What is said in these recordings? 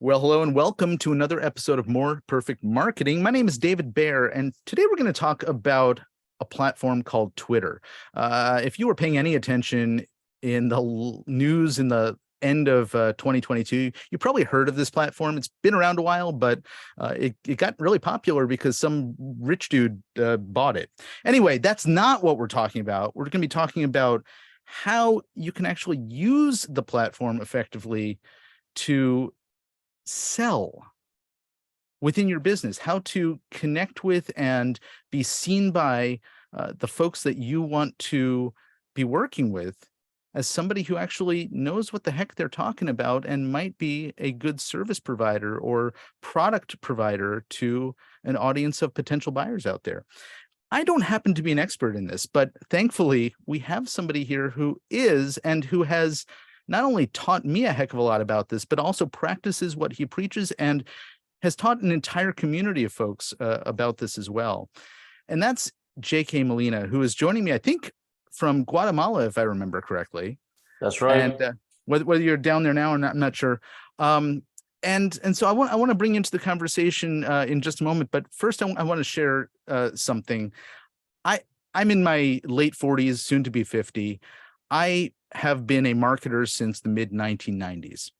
Well, hello and welcome to another episode of More Perfect Marketing. My name is David Baer, and today we're going to talk about a platform called Twitter. If you were paying any attention in the news in the end of 2022, you probably heard of this platform. It's been around a while, but it got really popular because some rich dude bought it. Anyway, that's not what we're talking about. We're going to be talking about how you can actually use the platform effectively to sell within your business, how to connect with and be seen by the folks that you want to be working with as somebody who actually knows what the heck they're talking about and might be a good service provider or product provider to an audience of potential buyers out there. I don't happen to be an expert in this, but thankfully we have somebody here who is and who has not only taught me a heck of a lot about this, but also practices what he preaches and has taught an entire community of folks about this as well. And that's J.K. Molina, who is joining me, I think, from Guatemala, if I remember correctly. That's right. And whether you're down there now or not, I'm not sure. And so I want to bring you into the conversation in just a moment. But first, I want to share something. I'm in my late 40s, soon to be 50. I have been a marketer since the mid 1990s.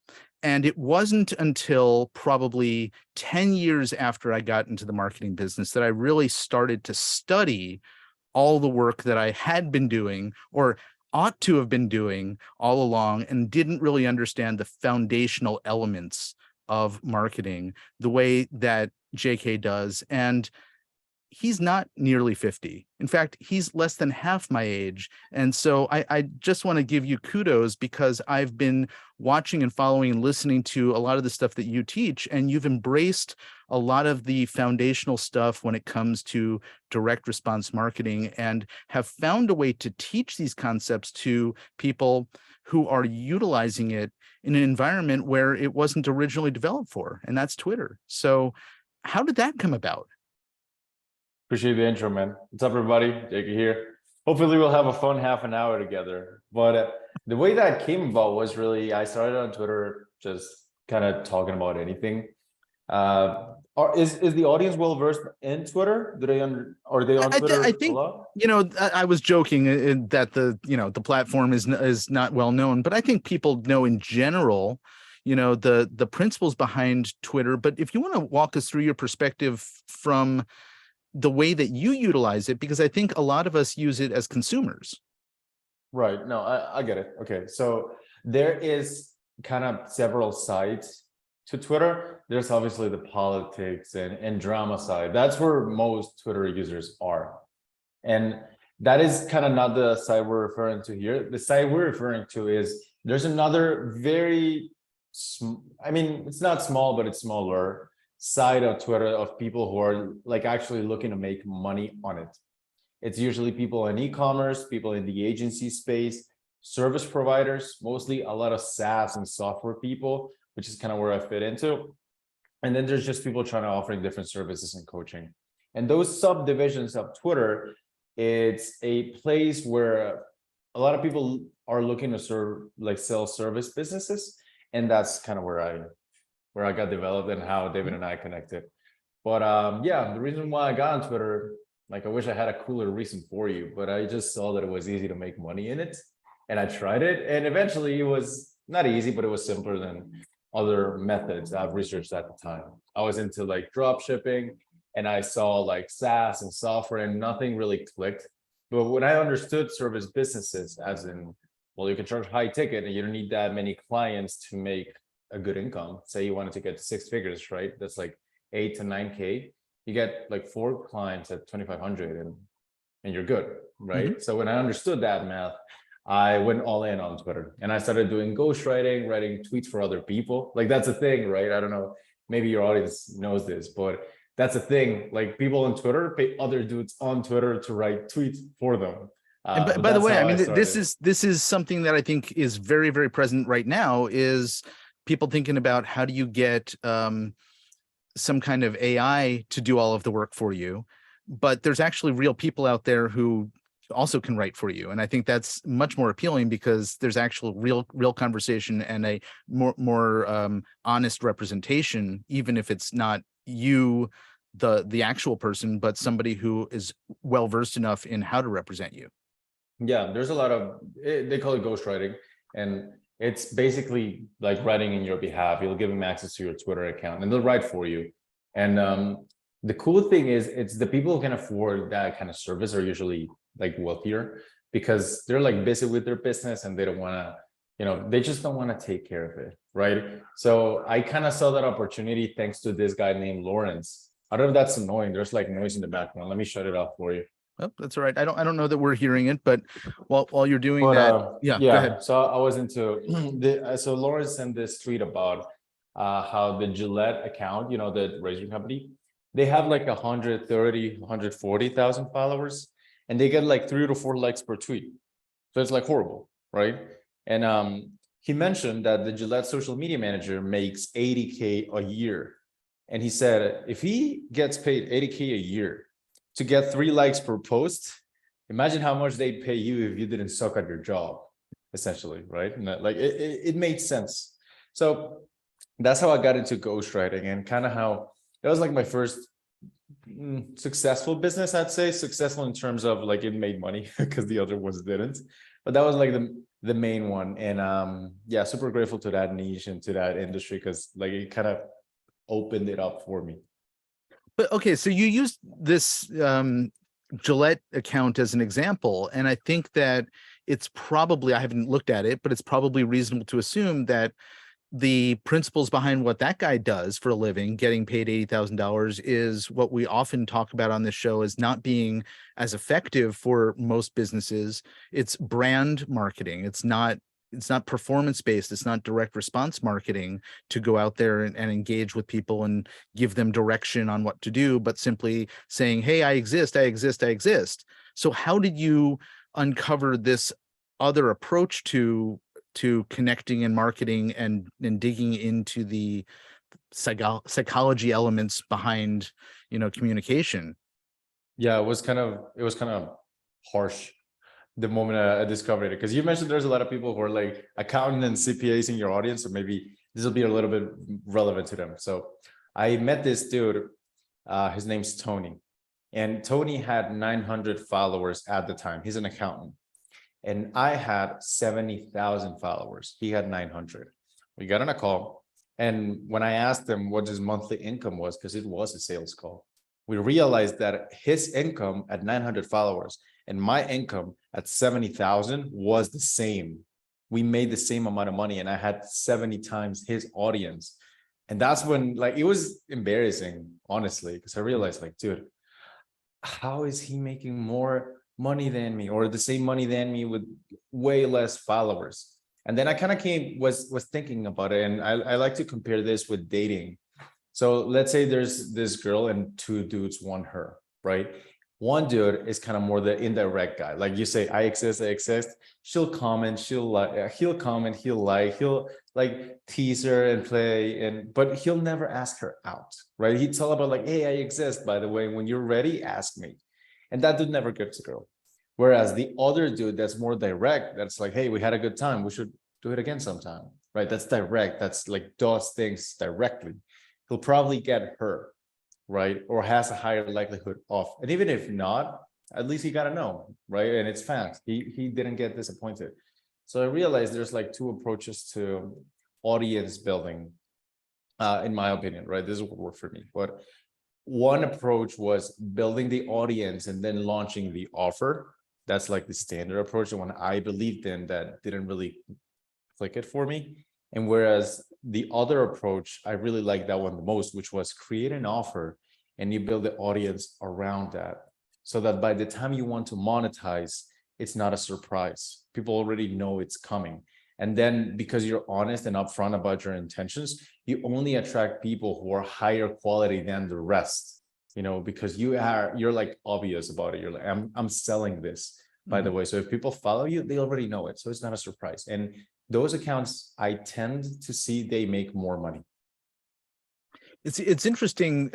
And it wasn't until probably 10 years after I got into the marketing business that I really started to study all the work that I had been doing or ought to have been doing all along and didn't really understand the foundational elements of marketing the way that JK does. And he's not nearly 50. In fact, he's less than half my age. And so I just want to give you kudos because I've been watching and following and listening to a lot of the stuff that you teach, and you've embraced a lot of the foundational stuff when it comes to direct response marketing and have found a way to teach these concepts to people who are utilizing it in an environment where it wasn't originally developed for, and that's Twitter. So how did that come about? Appreciate the intro, man. What's up, everybody? Jake here. Hopefully we'll have a fun half an hour together. But the way that came about was really, I started on Twitter just kind of talking about anything. Is the audience well versed in Twitter? Are they on Twitter I think, a lot? I was joking that the platform is not well known, but I think people know in general, the principles behind Twitter. But if you want to walk us through your perspective from the way that you utilize it, because I think a lot of us use it as consumers. Right. No, I get it. Okay. So there is kind of several sides to Twitter. There's obviously the politics and drama side. That's where most Twitter users are. And that is kind of not the side we're referring to here. The side we're referring to is there's another it's not small, but it's smaller side of Twitter of people who are like actually looking to make money on it. It's usually people in e-commerce, people in the agency space, service providers, mostly a lot of SaaS and software people, which is kind of where I fit into. And then there's just people trying to offering different services and coaching. And those subdivisions of Twitter, it's a place where a lot of people are looking to sell service businesses. And that's kind of where I got developed and how David and I connected. But yeah, the reason why I got on Twitter, like I wish I had a cooler reason for you, but I just saw that it was easy to make money in it. And I tried it. And eventually it was not easy, but it was simpler than other methods I've researched at the time. I was into like drop shipping and I saw like SaaS and software and nothing really clicked. But when I understood service businesses as in, well, you can charge high ticket and you don't need that many clients to make a good income. Say you wanted to get 6 figures, right? That's like 8 to 9K. You get like 4 clients at 2,500 and you're good, right? Mm-hmm. So when I understood that math, I went all in on Twitter and I started doing ghostwriting, writing tweets for other people. Like that's a thing, right? I don't know, maybe your audience knows this, but that's a thing. Like people on Twitter pay other dudes on Twitter to write tweets for them. And by the way, I mean, this is something that I think is very, very present right now is people thinking about how do you get some kind of AI to do all of the work for you. But there's actually real people out there who also can write for you. And I think that's much more appealing because there's actual real conversation and a more honest representation, even if it's not you, the actual person, but somebody who is well versed enough in how to represent you. Yeah, there's a lot of, they call it ghostwriting, and it's basically like writing in your behalf. You'll give them access to your Twitter account and they'll write for you. And the cool thing is, it's the people who can afford that kind of service are usually like wealthier, because they're like busy with their business and they don't want to, they just don't want to take care of it, right? So I kind of saw that opportunity thanks to this guy named Lawrence. I don't know if that's annoying. There's like noise in the background. Let me shut it off for you. Oh, that's all right. I don't know that we're hearing it, but while you're doing But that, yeah, go ahead. so I was into so Lawrence sent this tweet about how the Gillette account, the razor company, they have like 130, 140,000 followers, and they get like 3 to 4 likes per tweet. So it's like horrible, right? And he mentioned that the Gillette social media manager makes 80K a year. And he said, if he gets paid 80K a year to get 3 likes per post, imagine how much they'd pay you if you didn't suck at your job, essentially, right? And that, like, it made sense. So that's how I got into ghostwriting, and kind of how that was like my first successful business, I'd say. Successful in terms of like it made money, because the other ones didn't. But that was like the main one. And yeah, super grateful to that niche and to that industry, because like it kind of opened it up for me. But okay, so you used this Gillette account as an example, and I think that it's probably, I haven't looked at it, but it's probably reasonable to assume that the principles behind what that guy does for a living, getting paid $80,000, is what we often talk about on this show as not being as effective for most businesses. It's brand marketing. It's not performance based. It's not direct response marketing to go out there and engage with people and give them direction on what to do, but simply saying, hey, I exist, I exist, I exist. So how did you uncover this other approach to connecting and marketing and digging into the psychology elements behind, communication? Yeah, it was kind of harsh the moment I discovered it, because you mentioned there's a lot of people who are like accountant and CPAs in your audience, so maybe this will be a little bit relevant to them. So I met this dude, his name's Tony, and Tony had 900 followers at the time. He's an accountant, and I had 70,000 followers. He had 900. We got on a call, and when I asked him what his monthly income was, because it was a sales call, we realized that his income at 900 followers and my income at 70,000 was the same. We made the same amount of money, and I had 70 times his audience. And that's when, like, it was embarrassing, honestly, because I realized, like, dude, how is he making more money than me, or the same money than me, with way less followers? And then I kind of was thinking about it, and I like to compare this with dating. So let's say there's this girl and 2 dudes want her, right? One dude is kind of more the indirect guy. Like you say, I exist, I exist. She'll comment, she'll like, he'll comment, he'll like tease her and play, but he'll never ask her out, right? He'd tell about like, hey, I exist, by the way, when you're ready, ask me. And that dude never gets a girl. Whereas the other dude that's more direct, that's like, hey, we had a good time, we should do it again sometime, right? That's direct, that's like does things directly. He'll probably get her, right? Or has a higher likelihood of. And even if not, at least he got to know, right? And it's fast. He didn't get disappointed. So I realized there's like 2 approaches to audience building, in my opinion, right? This is what worked for me. But one approach was building the audience and then launching the offer. That's like the standard approach, the one I believed in, that didn't really click it for me. And whereas the other approach, I really like that one the most, which was create an offer and you build the audience around that, so that by the time you want to monetize, it's not a surprise. People already know it's coming. And then because you're honest and upfront about your intentions, you only attract people who are higher quality than the rest, because you're like obvious about it. You're like, I'm selling this, by the way. So if people follow you, they already know it. So it's not a surprise. And those accounts, I tend to see they make more money. It's interesting.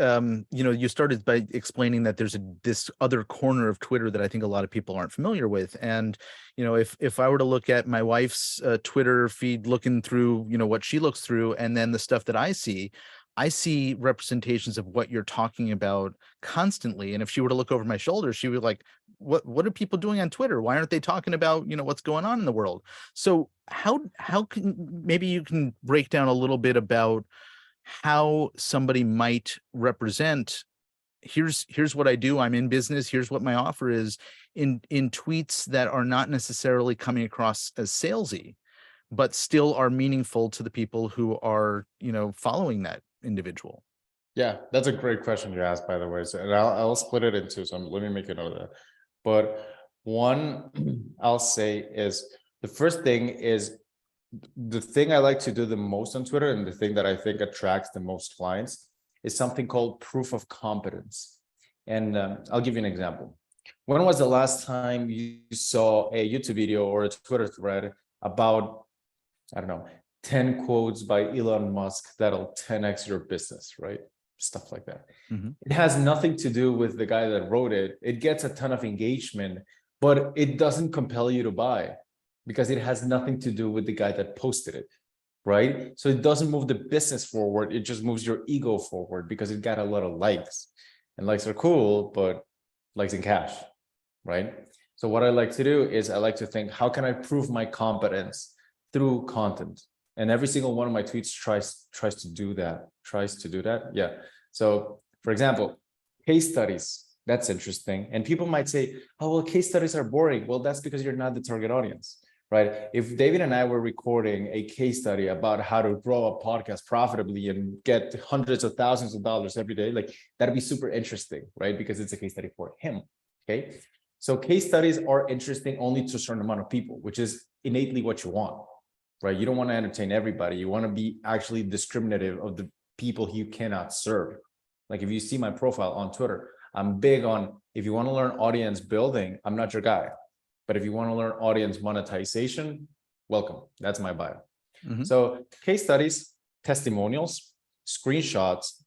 You started by explaining that there's this other corner of Twitter that I think a lot of people aren't familiar with. And if I were to look at my wife's Twitter feed, looking through what she looks through, and then the stuff that I see representations of what you're talking about constantly. And if she were to look over my shoulder, she would like, what are people doing on Twitter? Why aren't they talking about what's going on in the world? So how can maybe you can break down a little bit about how somebody might represent, here's what I do, I'm in business, here's what my offer is, in tweets that are not necessarily coming across as salesy, but still are meaningful to the people who are following that individual. Yeah, that's a great question you asked, by the way. So, and I'll split it into some. Let me make a note of that. But one, I'll say is the first thing is the thing I like to do the most on Twitter, and the thing that I think attracts the most clients is something called proof of competence. And I'll give you an example. When was the last time you saw a YouTube video or a Twitter thread about, I don't know, 10 quotes by Elon Musk that'll 10x your business, right? Stuff like that. Mhm. It has nothing to do with the guy that wrote it. It gets a ton of engagement, but it doesn't compel you to buy because it has nothing to do with the guy that posted it, right? So it doesn't move the business forward. It just moves your ego forward because it got a lot of likes, and likes are cool, but likes in cash, right? So what I like to do is I like to think, how can I prove my competence through content? And every single one of my tweets tries to do that. Yeah. So for example, case studies, that's interesting. And people might say, oh, well, case studies are boring. Well, that's because you're not the target audience, right? If David and I were recording a case study about how to grow a podcast profitably and get hundreds of thousands of dollars every day, like that'd be super interesting, right? Because it's a case study for him. Okay. So case studies are interesting only to a certain amount of people, which is innately what you want, right? You don't want to entertain everybody. You want to be actually discriminative of the people you cannot serve. Like if you see my profile on Twitter, I'm big on, if you want to learn audience building, I'm not your guy. But if you want to learn audience monetization, welcome. That's my bio. Mhm. So case studies, testimonials, screenshots,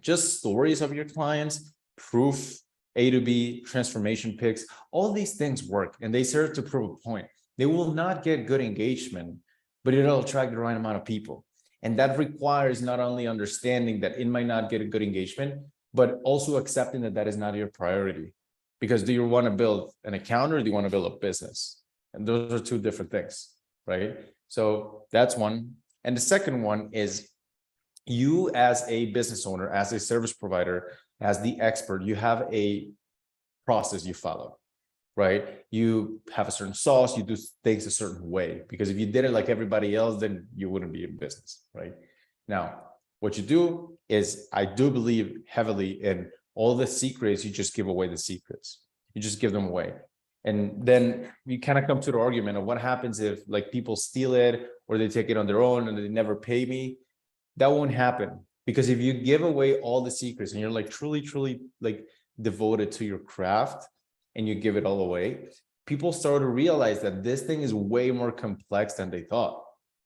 just stories of your clients, proof, A to B, transformation pics, all these things work and they serve to prove a point. They will not get good engagement, but it'll attract the right amount of people. And that requires not only understanding that it might not get a good engagement, but also accepting that that is not your priority. Because do you want to build an account or do you want to build a business? And those are two different things, right? So that's one. And the second one is you as a business owner, as a service provider, as the expert, you have a process you follow, right? You have a certain sauce, you do things a certain way, because if you did it like everybody else, then you wouldn't be in business, right? Now, what you do is, I do believe heavily in all the secrets, you just give away the secrets. You just give them away. And then we kind of come to the argument of what happens if like people steal it or they take it on their own and they never pay me. That won't happen, because if you give away all the secrets and you're like truly like devoted to your craft and you give it all away, people start to realize that this thing is way more complex than they thought,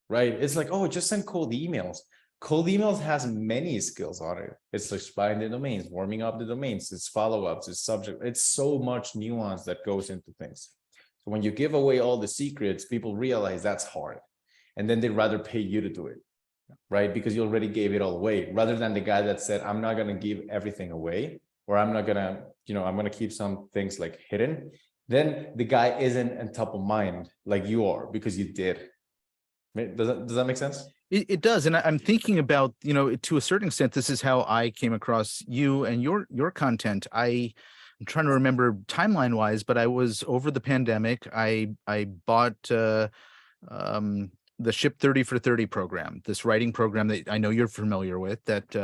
right? It's like, oh, just send cold emails. Cold emails has many skills on it. It's like buying the domains, warming up the domains, it's follow-ups, it's subject, it's so much nuance that goes into things. So when you give away all the secrets, people realize that's hard. And then they'd rather pay you to do it, right? Because you already gave it all away, rather than the guy that said, I'm not going to give everything away, or I'm not going to, I'm going to keep some things like hidden. Then the guy isn't on top of mind like you are because you did. Does that make sense? It does. And I'm thinking about, to a certain extent, this is how I came across you and your content. I'm trying to remember timeline wise, but I was over the pandemic. I bought the Ship 30 for 30 program, this writing program that I know you're familiar with, that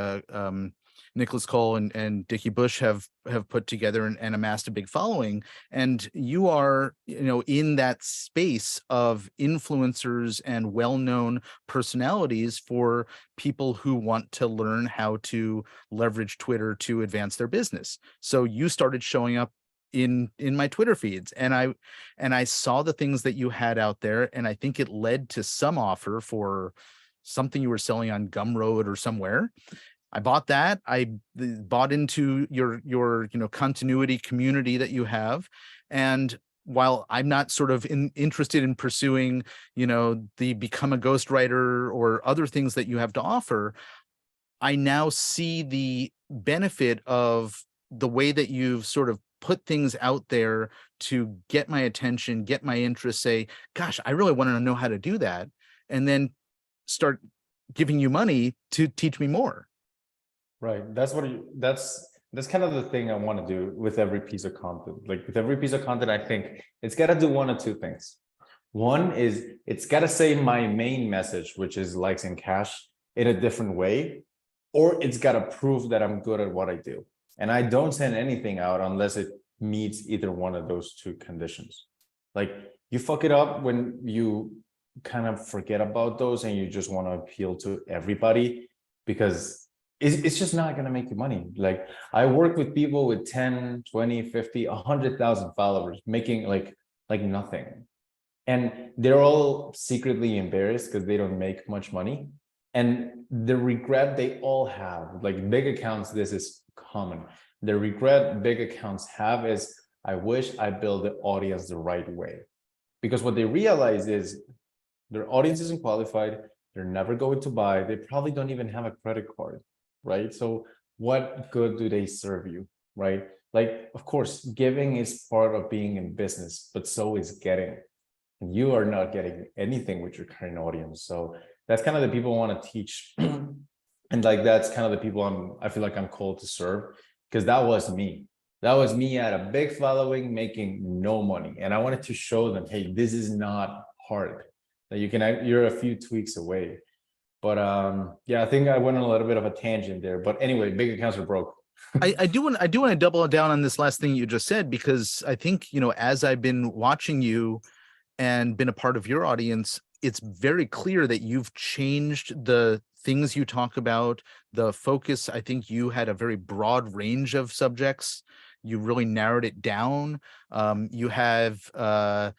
Nicholas Cole and Dickie Bush have put together and amassed a big following. And you are, in that space of influencers and well-known personalities for people who want to learn how to leverage Twitter to advance their business. So you started showing up in my Twitter feeds, and I saw the things that you had out there, and I think it led to some offer for something you were selling on Gumroad or somewhere. I bought that. I bought into your continuity community that you have. And while I'm not sort of interested in pursuing, the become a ghostwriter or other things that you have to offer, I now see the benefit of the way that you've sort of put things out there to get my attention, get my interest, say, gosh, I really want to know how to do that. And then start giving you money to teach me more. Right. That's kind of the thing I want to do with every piece of content. Like with every piece of content, I think it's got to do one or two things. One is it's got to say my main message, which is likes and cash, in a different way, or it's got to prove that I'm good at what I do. And I don't send anything out unless it meets either one of those two conditions. Like you fuck it up when you kind of forget about those and you just want to appeal to everybody, because it's just not going to make you money. Like I work with people with 10, 20, 50, 100,000 followers making like nothing. And they're all secretly embarrassed because they don't make much money. And the regret they all have, like big accounts, this is common. The regret big accounts have is, I wish I built the audience the right way. Because what they realize is their audience isn't qualified. They're never going to buy. They probably don't even have a credit card, right? So what good do they serve you, right? Like, of course, giving is part of being in business, but so is getting. And you are not getting anything with your current audience. So that's kind of the people I want to teach. And like, that's kind of the people I feel like I'm called to serve, because that was me. That was me at a big following, making no money. And I wanted to show them, hey, this is not hard. That you're a few tweaks away. But yeah, I think I went on a little bit of a tangent there. But anyway, big accounts are broke. I do want to double down on this last thing you just said, because I think, as I've been watching you and been a part of your audience, it's very clear that you've changed the things you talk about, the focus. I think you had a very broad range of subjects. You really narrowed it down. You have a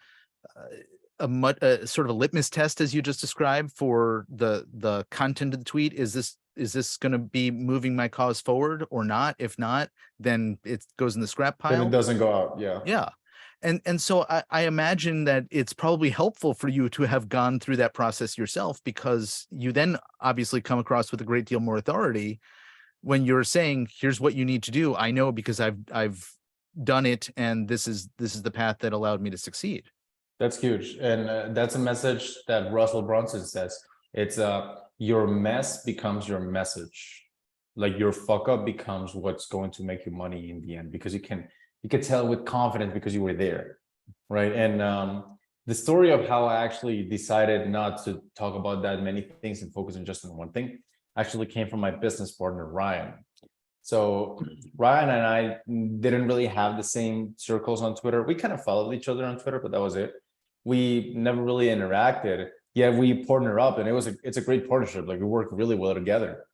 sort of a litmus test, as you just described, for the content of the tweet. Is this going to be moving my cause forward or not? If not, then it goes in the scrap pile. Then it doesn't go out. Yeah. Yeah. And so I imagine that it's probably helpful for you to have gone through that process yourself, because you then obviously come across with a great deal more authority when you're saying, here's what you need to do. I know because I've done it, and this is the path that allowed me to succeed. That's huge. And that's a message that Russell Brunson says. It's your mess becomes your message. Like your fuck up becomes what's going to make you money in the end, because you can tell with confidence because you were there, right? And the story of how I actually decided not to talk about that many things and focus on just on one thing actually came from my business partner, Ryan. So Ryan and I didn't really have the same circles on Twitter. We kind of followed each other on Twitter, but that was it. We never really interacted. Yeah, we partnered up, and it's a great partnership. Like we work really well together.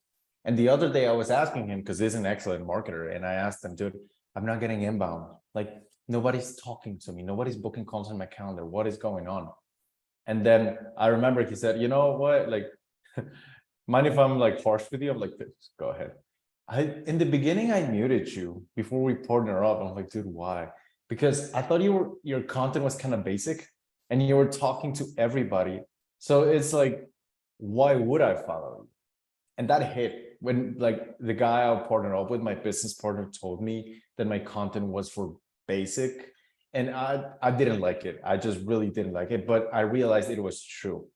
And the other day I was asking him, because he's an excellent marketer, and I asked him, dude, I'm not getting inbound. Like nobody's talking to me. Nobody's booking calls on my calendar. What is going on? And then I remember he said, you know what? Like, mind if I'm like harsh with you? I'm like, go ahead. In the beginning, I muted you before we partner up. I'm like, dude, why? Because I thought your content was kind of basic and you were talking to everybody. So it's like, why would I follow you? And that hit when like the guy I partnered up with, my business partner, told me that my content was for basic. And I didn't like it. I just really didn't like it, but I realized it was true.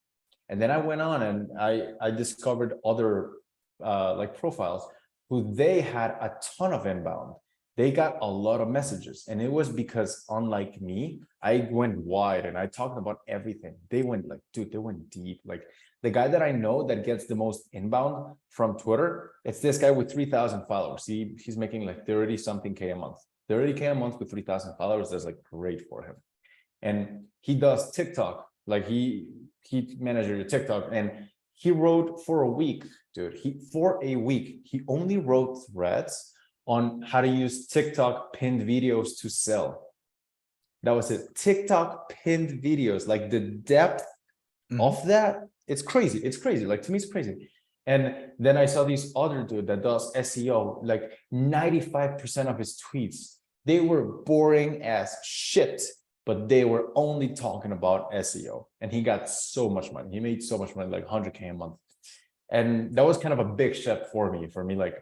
And then I went on and I discovered other like profiles who they had a ton of inbound. They got a lot of messages. And it was because, unlike me, I went wide and I talked about everything. They went like, dude, they went deep. Like the guy that I know that gets the most inbound from Twitter, it's this guy with 3,000 followers. He's making like 30 something K a month. 30K a month with 3,000 followers. That's like great for him. And he does TikTok. Like he managed your TikTok, and he wrote for a week, dude. For a week, he only wrote threads on how to use TikTok pinned videos to sell. That was it. TikTok pinned videos, like the depth of that, it's crazy. It's crazy. Like to me, it's crazy. And then I saw this other dude that does SEO, like 95% of his tweets, they were boring as shit, but they were only talking about SEO. And he got so much money. He made so much money, like 100K a month. And that was kind of a big step for me, like,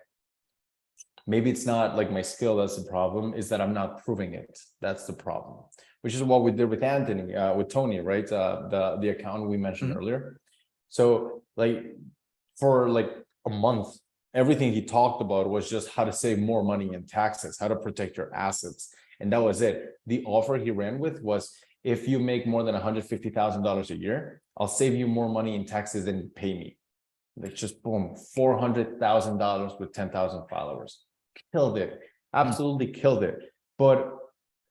maybe it's not like my skill that's the problem, is that I'm not proving it. That's the problem, which is what we did with Anthony, with Tony, right? The account we mentioned earlier. So like for like a month, everything he talked about was just how to save more money in taxes, how to protect your assets. And that was it. The offer he ran with was, if you make more than $150,000 a year, I'll save you more money in taxes than you pay me. Like just boom, $400,000 with 10,000 followers. Killed it, absolutely killed it. But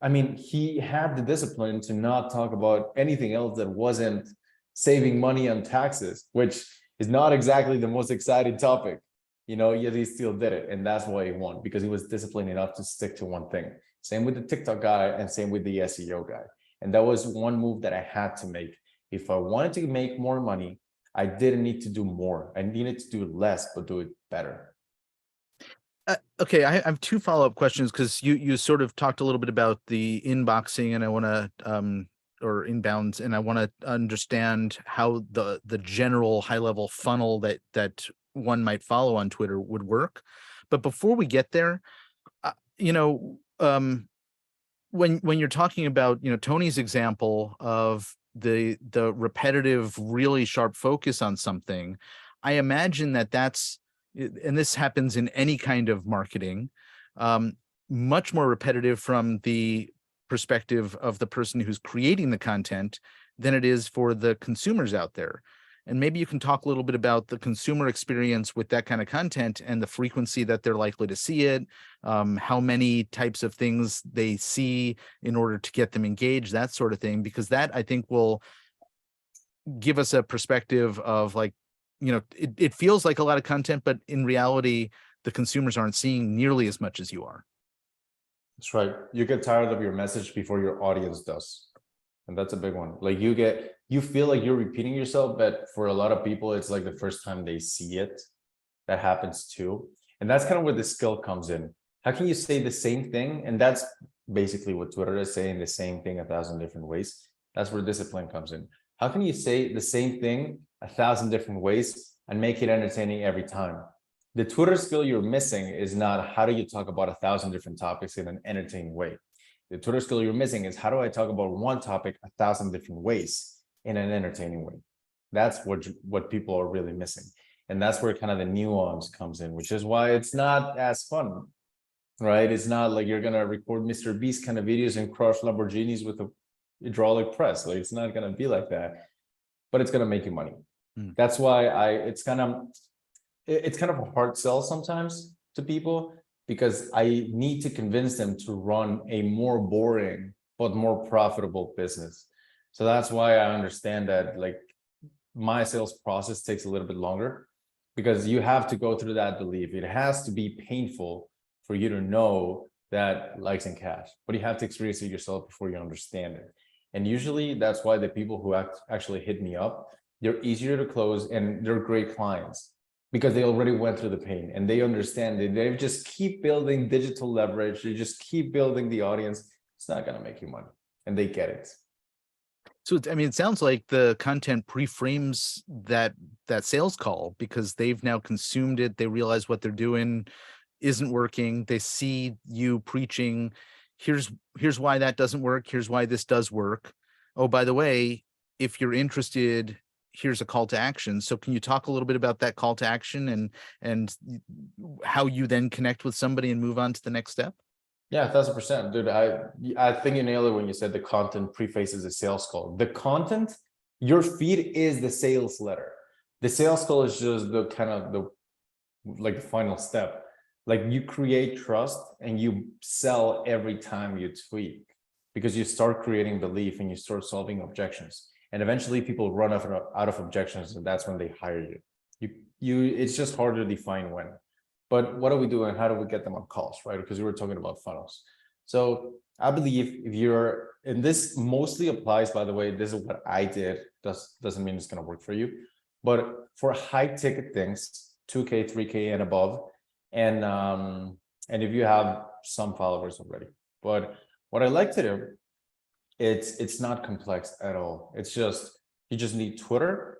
I mean, he had the discipline to not talk about anything else that wasn't saving money on taxes, which is not exactly the most exciting topic, yet he still did it. And that's why he won, because he was disciplined enough to stick to one thing. Same with the TikTok guy and same with the SEO guy. And that was one move that I had to make. If I wanted to make more money, I didn't need to do more. I needed to do less, but do it better. Okay, I have two follow-up questions, because you sort of talked a little bit about the inboxing, and I want to or inbounds, and I want to understand how the general high-level funnel that one might follow on Twitter would work. But before we get there, when you're talking about Tony's example of the repetitive, really sharp focus on something, I imagine that's, and this happens in any kind of marketing, much more repetitive from the perspective of the person who's creating the content than it is for the consumers out there. And maybe you can talk a little bit about the consumer experience with that kind of content and the frequency that they're likely to see it, how many types of things they see in order to get them engaged, that sort of thing, because that, I think, will give us a perspective of, like, it feels like a lot of content, but in reality, the consumers aren't seeing nearly as much as you are. That's right. You get tired of your message before your audience does. And that's a big one. Like you feel like you're repeating yourself, but for a lot of people, it's like the first time they see it. That happens too. And that's kind of where the skill comes in. How can you say the same thing? And that's basically what Twitter is saying, the same thing 1,000 different ways. That's where discipline comes in. How can you say the same thing 1,000 different ways and make it entertaining every time? The Twitter skill you're missing is not how do you talk about 1,000 different topics in an entertaining way. The Twitter skill you're missing is how do I talk about one topic 1,000 different ways in an entertaining way. That's what people are really missing. And that's where kind of the nuance comes in, which is why it's not as fun, right? It's not like you're going to record Mr. Beast kind of videos and crush Lamborghinis with a hydraulic press. Like, it's not going to be like that, but it's going to make you money. That's why it's kind of a hard sell sometimes to people, because I need to convince them to run a more boring but more profitable business. So that's why I understand that, like, my sales process takes a little bit longer, because you have to go through that belief. It has to be painful for you to know that likes and cash, but you have to experience it yourself before you understand it. And usually that's why the people who actually hit me up, they're easier to close and they're great clients, because they already went through the pain and they understand it. They just keep building digital leverage. They just keep building the audience. It's not going to make you money, and they get it. So, I mean, it sounds like the content pre-frames that sales call, because they've now consumed it. They realize what they're doing isn't working. They see you preaching, here's why that doesn't work. Here's why this does work. Oh, by the way, if you're interested, here's a call to action. So can you talk a little bit about that call to action and how you then connect with somebody and move on to the next step? Yeah, 1,000%, dude. I think you nailed it when you said the content prefaces a sales call. The content, your feed is the sales letter. The sales call is just the kind of the final step. Like, you create trust and you sell every time you tweet, because you start creating belief and you start solving objections. And eventually people run out of objections, and that's when they hire you. It's just hard to define when. But what do we do and how do we get them on calls, right? Because we were talking about funnels. So I believe if you're, and this mostly applies, by the way, this is what I did, doesn't mean it's going to work for you. But for high ticket things, 2K, 3K and above, and if you have some followers already. But what I like to do, it's not complex at all. It's just, you just need Twitter,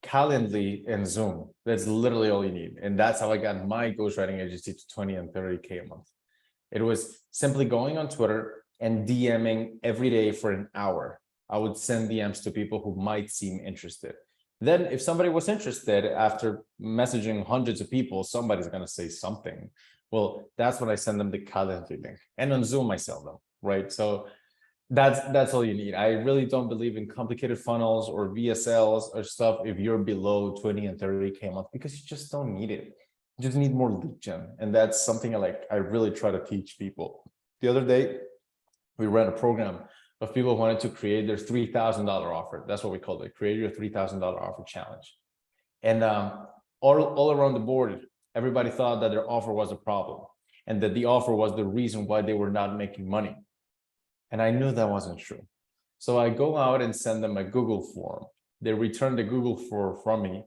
Calendly, and Zoom. That's literally all you need. And that's how I got my ghostwriting agency to 20 and 30K a month. It was simply going on Twitter and DMing every day for an hour. I would send DMs to people who might seem interested. Then if somebody was interested, after messaging hundreds of people, somebody's going to say something. Well, that's when I send them the Calendly link. And on Zoom, I sell them, right? So that's all you need. I really don't believe in complicated funnels or VSLs or stuff if you're below 20 and 30K a month, because you just don't need it. You just need more lead gen. And that's something I really try to teach people. The other day, we ran a program of people who wanted to create their $3,000 offer. That's what we called it, create your $3,000 offer challenge. And all around the board, everybody thought that their offer was a problem and that the offer was the reason why they were not making money. And I knew that wasn't true. So I go out and send them a Google form. They return the Google form from me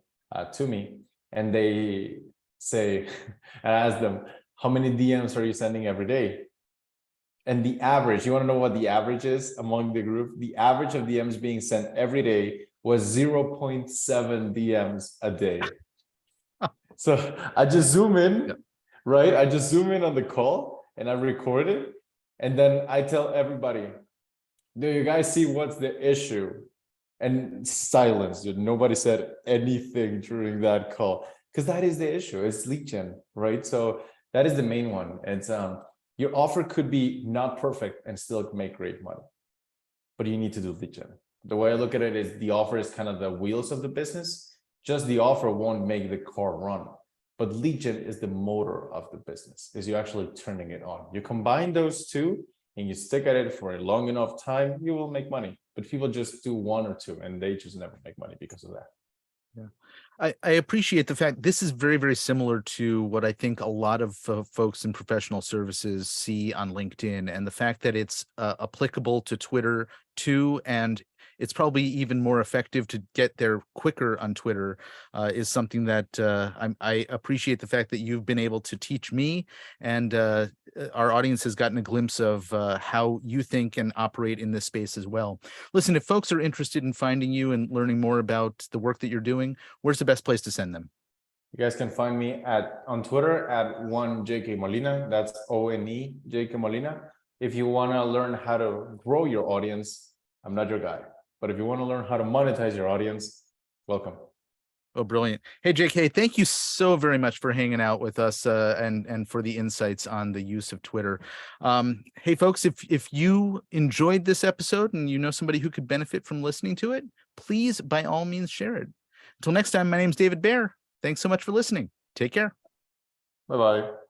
to me, and they say, I ask them, how many DMs are you sending every day? And the average, you want to know what the average is among the group? The average of DMs being sent every day was 0.7 DMs a day. So I just zoom in, right? I just zoom in on the call and I record it. And then I tell everybody, do you guys see what's the issue? And silence, dude. Nobody said anything during that call, because that is the issue. It's lead gen, right? So that is the main one. It's your offer could be not perfect and still make great money, but you need to do lead gen. The way I look at it is the offer is kind of the wheels of the business. Just the offer won't make the car run, but lead gen is the motor of the business, is you actually turning it on. You combine those two and you stick at it for a long enough time, you will make money. But people just do one or two and they just never make money because of that. Yeah, I appreciate the fact this is very, very similar to what I think a lot of folks in professional services see on LinkedIn, and the fact that it's applicable to Twitter too, and it's probably even more effective to get there quicker on Twitter is something that I appreciate the fact that you've been able to teach me, and our audience has gotten a glimpse of how you think and operate in this space as well. Listen, if folks are interested in finding you and learning more about the work that you're doing, where's the best place to send them? You guys can find me on Twitter at @1JK Molina. That's ONE JK Molina. If you want to learn how to grow your audience, I'm not your guy. But if you want to learn how to monetize your audience, welcome. Oh, brilliant. Hey, JK, thank you so very much for hanging out with us and for the insights on the use of Twitter. Hey, folks, if you enjoyed this episode and you know somebody who could benefit from listening to it, please, by all means, share it. Until next time, my name is David Baer. Thanks so much for listening. Take care. Bye-bye.